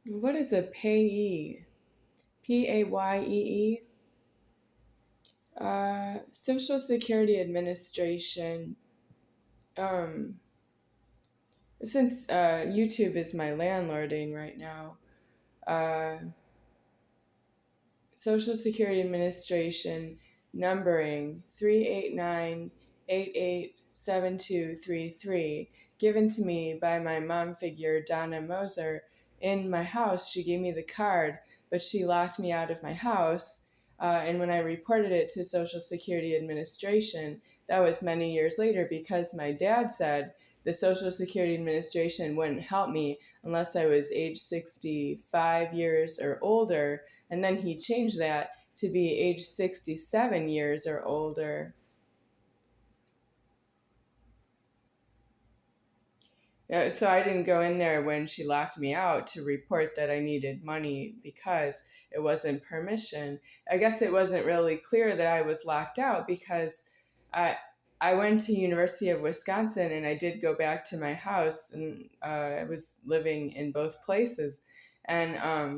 What is a payee? Payee? Social Security Administration. Since YouTube is my landlording right now, uh, Social Security Administration numbering 389887233, given to me by my mom figure Donna Moser. In my house, she gave me the card, but she locked me out of my house. And when I reported it to Social Security Administration, that was many years later, because my dad said the Social Security Administration wouldn't help me unless I was age 65 years or older. And then he changed that to be age 67 years or older. So I didn't go in there when she locked me out to report that I needed money because it wasn't permission. I guess it wasn't really clear that I was locked out because I went to University of Wisconsin and I did go back to my house, and I was living in both places, and I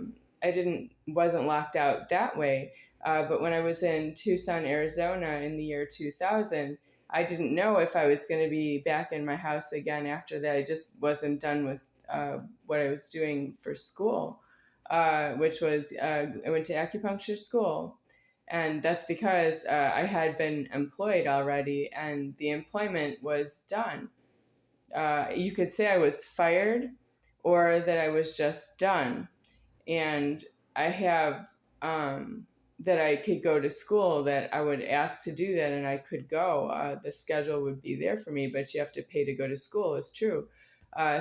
wasn't locked out that way. But when I was in Tucson, Arizona in the year 2000, I didn't know if I was going to be back in my house again after that. I just wasn't done with what I was doing for school, which was I went to acupuncture school. And that's because I had been employed already and the employment was done. You could say I was fired or that I was just done. And I have that I could go to school, that I would ask to do that and I could go. The schedule would be there for me, but you have to pay to go to school, is true.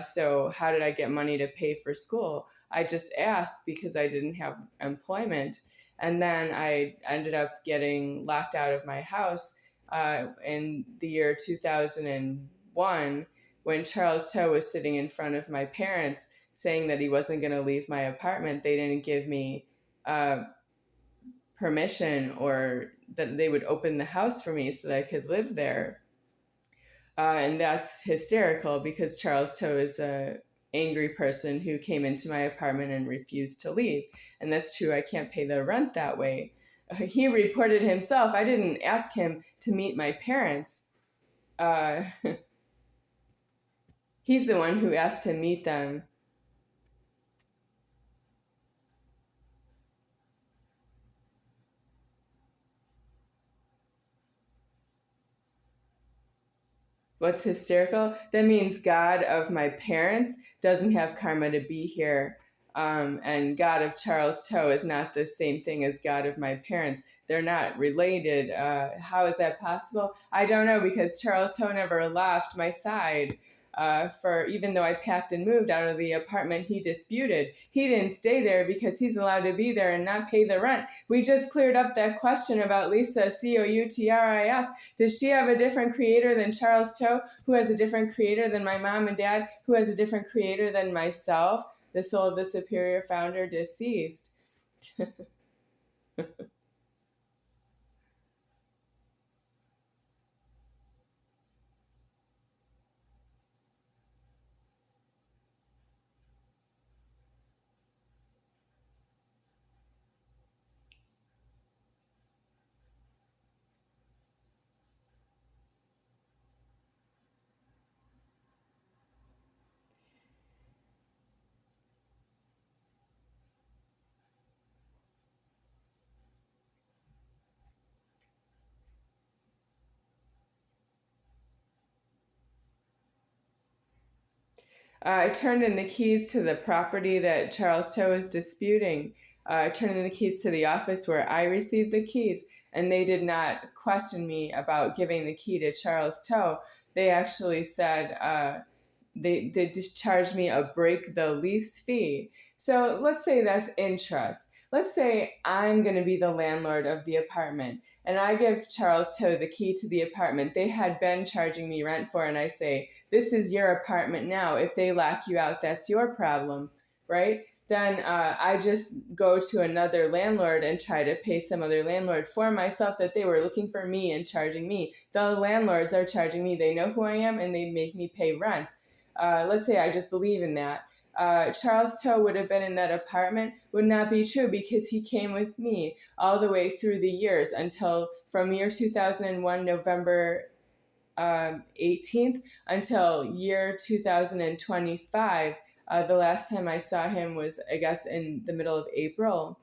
So how did I get money to pay for school? I just asked because I didn't have employment. And then I ended up getting locked out of my house in the year 2001 when Charles Toh was sitting in front of my parents saying that he wasn't going to leave my apartment. They didn't give me permission or that they would open the house for me so that I could live there. And that's hysterical because Charles Toh is an angry person who came into my apartment and refused to leave. And that's true, I can't pay the rent that way. He reported himself. I didn't ask him to meet my parents. He's the one who asked to meet them. What's hysterical? That means God of my parents doesn't have karma to be here. And God of Charles Toh is not the same thing as God of my parents. They're not related. How is that possible? I don't know, because Charles Toh never left my side. For even though I packed and moved out of the apartment he disputed. He didn't stay there because he's allowed to be there and not pay the rent. We just cleared up that question about Lisa, Coutris. Does she have a different creator than Charles Toh, who has a different creator than my mom and dad, who has a different creator than myself, the soul of the superior founder, deceased? I turned in the keys to the property that Charles Toh is disputing. I turned in the keys to the office where I received the keys, and they did not question me about giving the key to Charles Toh. They actually said they charged me a break the lease fee. So let's say that's interest. Let's say I'm going to be the landlord of the apartment, and I give Charles Toh the key to the apartment they had been charging me rent for, and I say, this is your apartment now. If they lock you out, that's your problem, right? Then I just go to another landlord and try to pay some other landlord for myself that they were looking for me and charging me. The landlords are charging me. They know who I am and they make me pay rent. Let's say I just believe in that. Charles Toh would have been in that apartment would not be true, because he came with me all the way through the years until from year 2001, November 18th, until year 2025. The last time I saw him was, I guess, in the middle of April.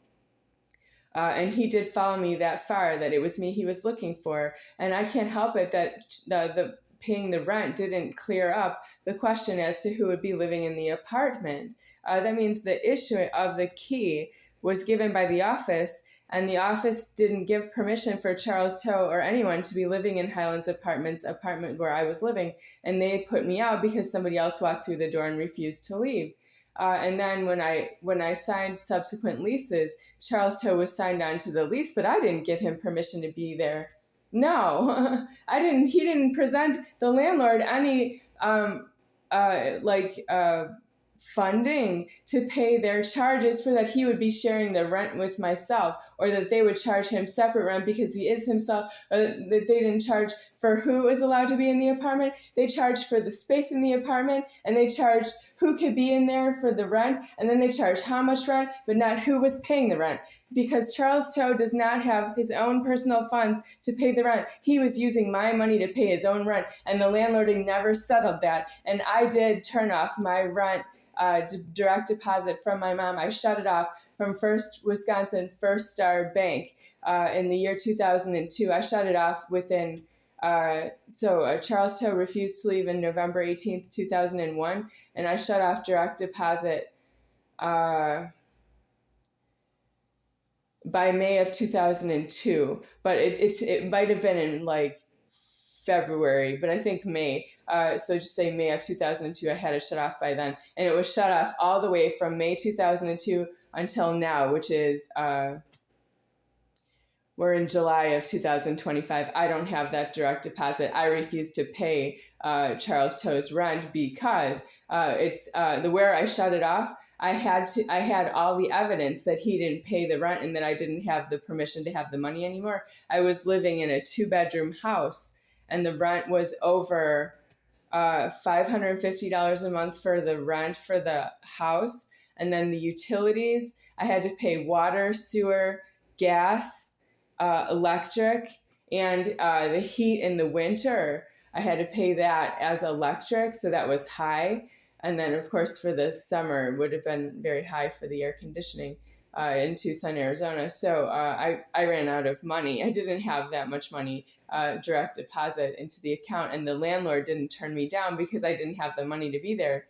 And he did follow me that far, that it was me he was looking for. And I can't help it that the paying the rent didn't clear up the question as to who would be living in the apartment. That means the issue of the key was given by the office, and the office didn't give permission for Charles Toh or anyone to be living in Highlands apartment where I was living. And they put me out because somebody else walked through the door and refused to leave. And then when I signed subsequent leases, Charles Toh was signed on to the lease, but I didn't give him permission to be there. No, I didn't. He didn't present the landlord any funding to pay their charges for that he would be sharing the rent with myself, or that they would charge him separate rent because he is himself, or that they didn't charge for who was allowed to be in the apartment. They charged for the space in the apartment, and they charged who could be in there for the rent, and then they charged how much rent, but not who was paying the rent. Because Charles Toh does not have his own personal funds to pay the rent. He was using my money to pay his own rent, and the landlord never settled that. And I did turn off my rent direct deposit from my mom. I shut it off from First Wisconsin First Star Bank in the year 2002. I shut it off within, Charles Toh refused to leave in November 18th, 2001, and I shut off direct deposit by May of 2002, but it might have been in like February, but I think May. So just say May of 2002, I had it shut off by then. And it was shut off all the way from May 2002 until now, which is, we're in July of 2025. I don't have that direct deposit. I refuse to pay Charles Toh's rent because it's where I shut it off. I had all the evidence that he didn't pay the rent and that I didn't have the permission to have the money anymore. I was living in a 2-bedroom house, and the rent was over $550 a month for the rent for the house. And then the utilities, I had to pay water, sewer, gas, electric, and the heat in the winter. I had to pay that as electric, so that was high. And then, of course, for the summer, it would have been very high for the air conditioning in Tucson, Arizona. So I ran out of money. I didn't have that much money direct deposit into the account, and the landlord didn't turn me down because I didn't have the money to be there.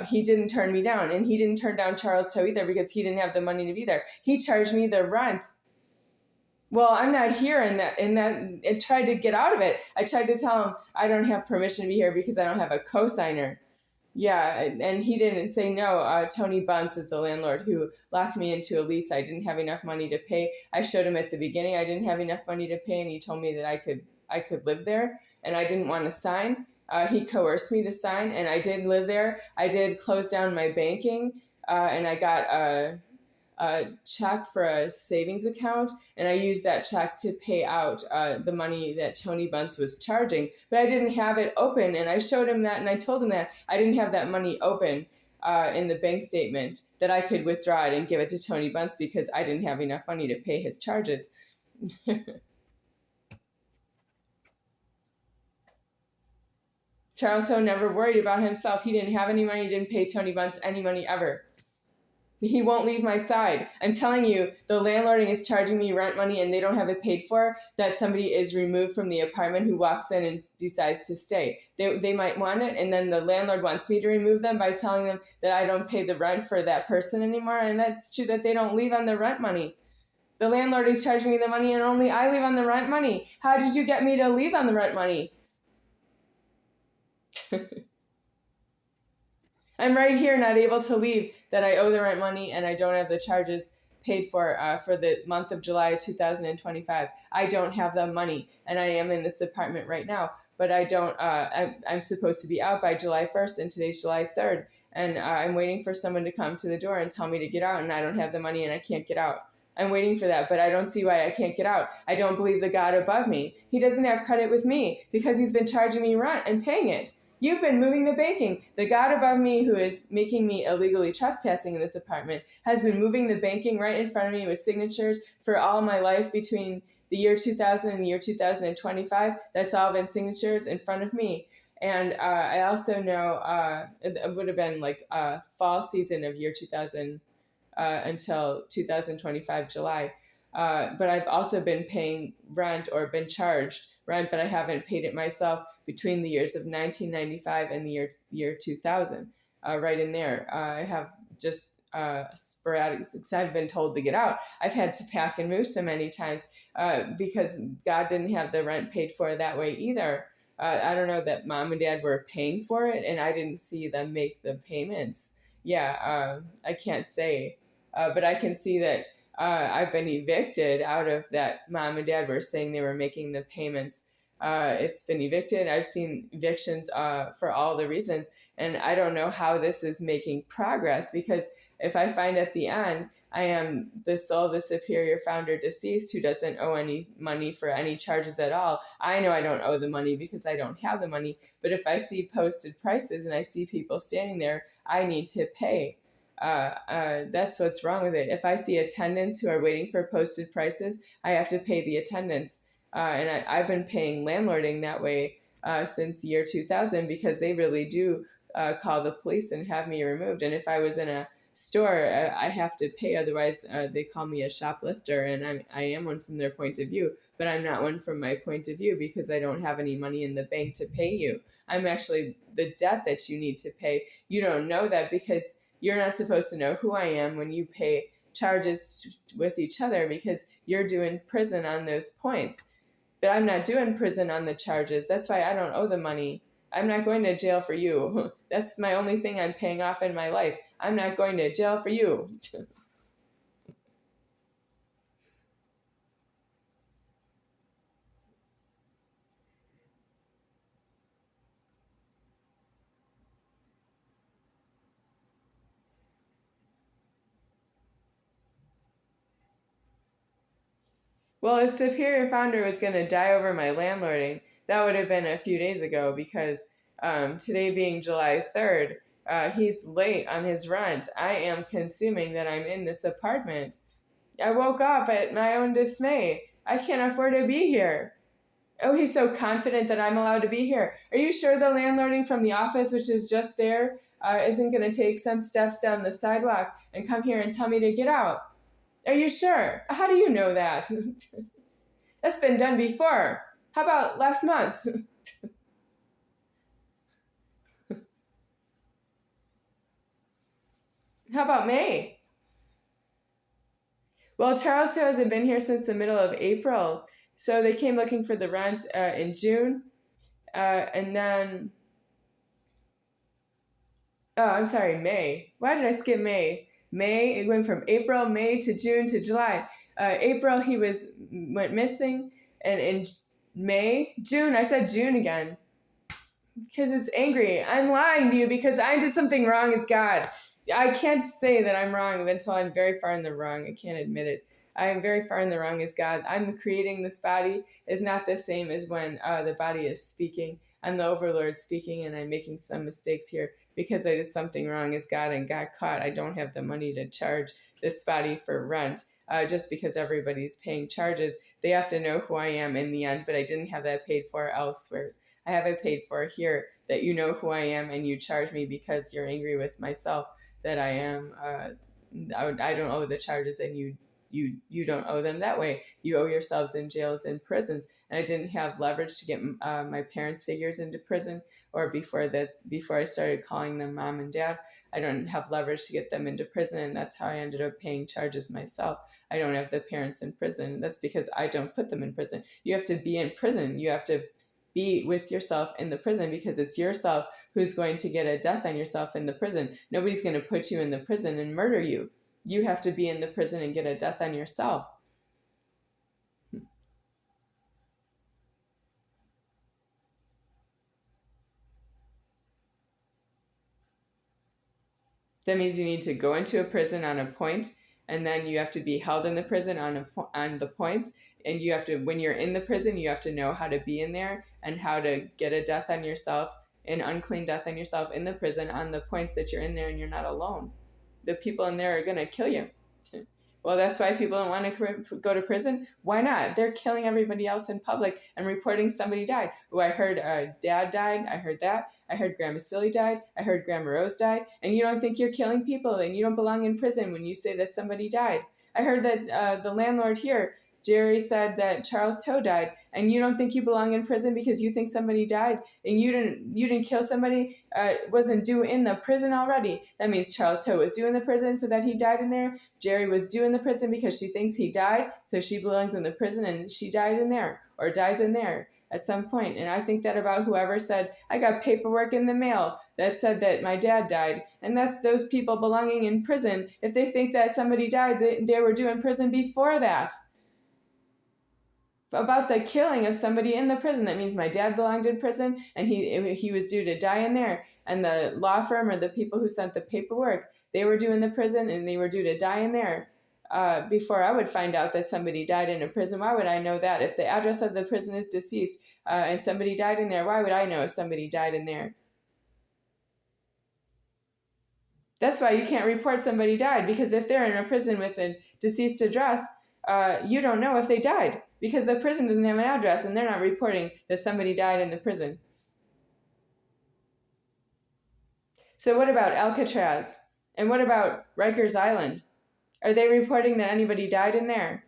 He didn't turn me down, and he didn't turn down Charles Toh either because he didn't have the money to be there. He charged me the rent. Well, I'm not here in that. I tried to get out of it. I tried to tell him I don't have permission to be here because I don't have a cosigner. Yeah, and he didn't say no. Tony Buntz is the landlord who locked me into a lease. I didn't have enough money to pay. I showed him at the beginning I didn't have enough money to pay, and he told me that I could live there, and I didn't want to sign. He coerced me to sign, and I did live there. I did close down my banking, and I got a check for a savings account, and I used that check to pay out the money that Tony Buntz was charging, but I didn't have it open, and I showed him that, and I told him that I didn't have that money open in the bank statement, that I could withdraw it and give it to Tony Buntz because I didn't have enough money to pay his charges. Charles Toh never worried about himself. He didn't have any money, he didn't pay Tony Buntz any money ever. He won't leave my side. I'm telling you, the landlord is charging me rent money and they don't have it paid for, that somebody is removed from the apartment who walks in and decides to stay. They might want it, and then the landlord wants me to remove them by telling them that I don't pay the rent for that person anymore, and that's true that they don't leave on the rent money. The landlord is charging me the money and only I leave on the rent money. How did you get me to leave on the rent money? I'm right here not able to leave, that I owe the rent money and I don't have the charges paid for the month of July 2025. I don't have the money, and I am in this apartment right now, but I don't, I'm supposed to be out by July 1st, and today's July 3rd, and I'm waiting for someone to come to the door and tell me to get out, and I don't have the money and I can't get out. I'm waiting for that, but I don't see why I can't get out. I don't believe the God above me. He doesn't have credit with me because he's been charging me rent and paying it. You've been moving the banking. The God above me, who is making me illegally trespassing in this apartment, has been moving the banking right in front of me with signatures for all my life between the year 2000 and the year 2025. That's all been signatures in front of me. And I also know it would have been like fall season of year 2000 until 2025 July. But I've also been paying rent or been charged rent, but I haven't paid it myself between the years of 1995 and the year 2000. Right in there, I have just sporadic. Since I've been told to get out, I've had to pack and move so many times because God didn't have the rent paid for that way either. I don't know that mom and dad were paying for it, and I didn't see them make the payments. Yeah, I can't say, but I can see that I've been evicted out of that. Mom and dad were saying they were making the payments. It's been evicted. I've seen evictions for all the reasons, and I don't know how this is making progress, because if I find at the end I am the soul, the superior founder deceased who doesn't owe any money for any charges at all, I know I don't owe the money because I don't have the money. But if I see posted prices and I see people standing there, I need to pay. That's what's wrong with it. If I see attendants who are waiting for posted prices, I have to pay the attendants. And I've been paying landlording that way since year 2000, because they really do call the police and have me removed. And if I was in a store, I have to pay. Otherwise, they call me a shoplifter, and I am one from their point of view, but I'm not one from my point of view because I don't have any money in the bank to pay you. I'm actually the debt that you need to pay. You don't know that because you're not supposed to know who I am when you pay charges with each other, because you're doing prison on those points. But I'm not doing prison on the charges. That's why I don't owe the money. I'm not going to jail for you. That's my only thing I'm paying off in my life. I'm not going to jail for you. Well, a superior founder was going to die over my landlording. That would have been a few days ago, because today being July 3rd, he's late on his rent. I am consuming that I'm in this apartment. I woke up at my own dismay. I can't afford to be here. Oh, he's so confident that I'm allowed to be here. Are you sure the landlording from the office, which is just there, isn't going to take some steps down the sidewalk and come here and tell me to get out? Are you sure? How do you know that? That's been done before. How about last month? How about May? Well, Charles Toh hasn't been here since the middle of April. So they came looking for the rent in June. And then, I'm sorry, May. Why did I skip May? May, it went from April, May to June to July. April, he went missing. And in June, I said June again, because it's angry. I'm lying to you because I did something wrong as God. I can't say that I'm wrong until I'm very far in the wrong. I can't admit it. I am very far in the wrong as God. I'm creating this body is not the same as when the body is speaking. I'm the overlord speaking, and I'm making some mistakes here because I did something wrong as God and got caught. I don't have the money to charge this body for rent just because everybody's paying charges. They have to know who I am in the end, but I didn't have that paid for elsewhere. I have it paid for here, that you know who I am and you charge me because you're angry with myself that I am. I don't owe the charges, and you don't owe them that way. You owe yourselves in jails and prisons. And I didn't have leverage to get my parents' figures into prison, or before I started calling them mom and dad, I don't have leverage to get them into prison, and that's how I ended up paying charges myself. I don't have the parents in prison. That's because I don't put them in prison. You have to be in prison. You have to be with yourself in the prison, because it's yourself who's going to get a death on yourself in the prison. Nobody's going to put you in the prison and murder you. You have to be in the prison and get a death on yourself. That means you need to go into a prison on a point, and then you have to be held in the prison on the points. And you have to, when you're in the prison, you have to know how to be in there and how to get a death on yourself an unclean death on yourself in the prison on the points that you're in there and you're not alone. The people in there are going to kill you. Well, that's why people don't want to go to prison. Why not? They're killing everybody else in public and reporting somebody died. Oh, I heard Dad died. I heard that. I heard Grandma Silly died. I heard Grandma Rose died. And you don't think you're killing people and you don't belong in prison when you say that somebody died. I heard that the landlord here, Jerry, said that Charles Toh died, and you don't think you belong in prison because you think somebody died and you didn't kill somebody, wasn't due in the prison already. That means Charles Toh was due in the prison so that he died in there. Jerry was due in the prison because she thinks he died, so she belongs in the prison and she died in there or dies in there at some point. And I think that about whoever said, I got paperwork in the mail that said that my dad died. And that's those people belonging in prison. If they think that somebody died, they were due in prison before that. About the killing of somebody in the prison. That means my dad belonged in prison and he was due to die in there. And the law firm or the people who sent the paperwork, they were due in the prison and they were due to die in there. Before I would find out that somebody died in a prison. Why would I know that? If the address of the prison is deceased and somebody died in there, why would I know if somebody died in there? That's why you can't report somebody died, because if they're in a prison with a deceased address, you don't know if they died because the prison doesn't have an address and they're not reporting that somebody died in the prison. So what about Alcatraz? And what about Rikers Island? Are they reporting that anybody died in there?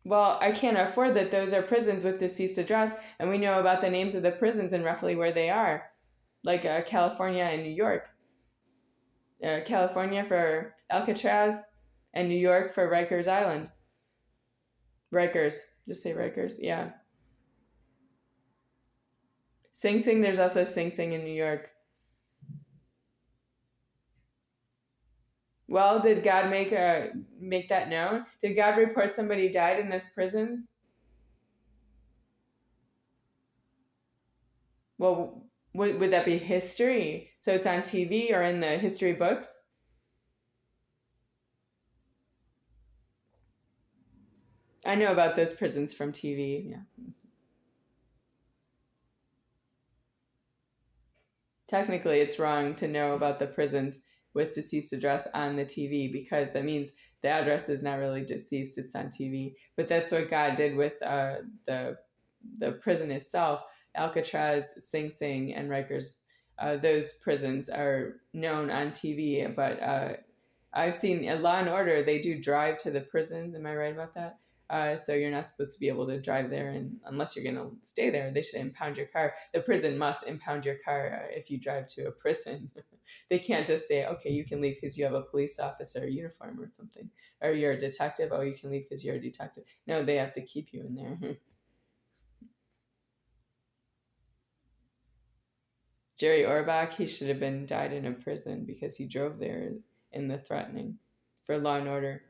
Well, I can't afford that. Those are prisons with deceased address, and we know about the names of the prisons and roughly where they are, like California and New York. California for Alcatraz and New York for Rikers Island. Rikers. Just say Rikers. Yeah. Sing Sing. There's also Sing Sing in New York. Well, did God make that known? Did God report somebody died in those prisons? Well, would that be history? So it's on TV or in the history books? I know about those prisons from TV, yeah. Technically, it's wrong to know about the prisons with deceased address on the TV because that means the address is not really deceased, it's on TV. But that's what God did with the prison itself. Alcatraz, Sing Sing, and Rikers, those prisons are known on TV, but I've seen in Law and Order, they do drive to the prisons. Am I right about that? So you're not supposed to be able to drive there, and unless you're going to stay there, they should impound your car. The prison must impound your car if you drive to a prison. They can't just say, okay, you can leave because you have a police officer uniform or something, or you're a detective. Oh, you can leave because you're a detective. No, they have to keep you in there. Jerry Orbach, he should have died in a prison because he drove there in the threatening for Law and Order.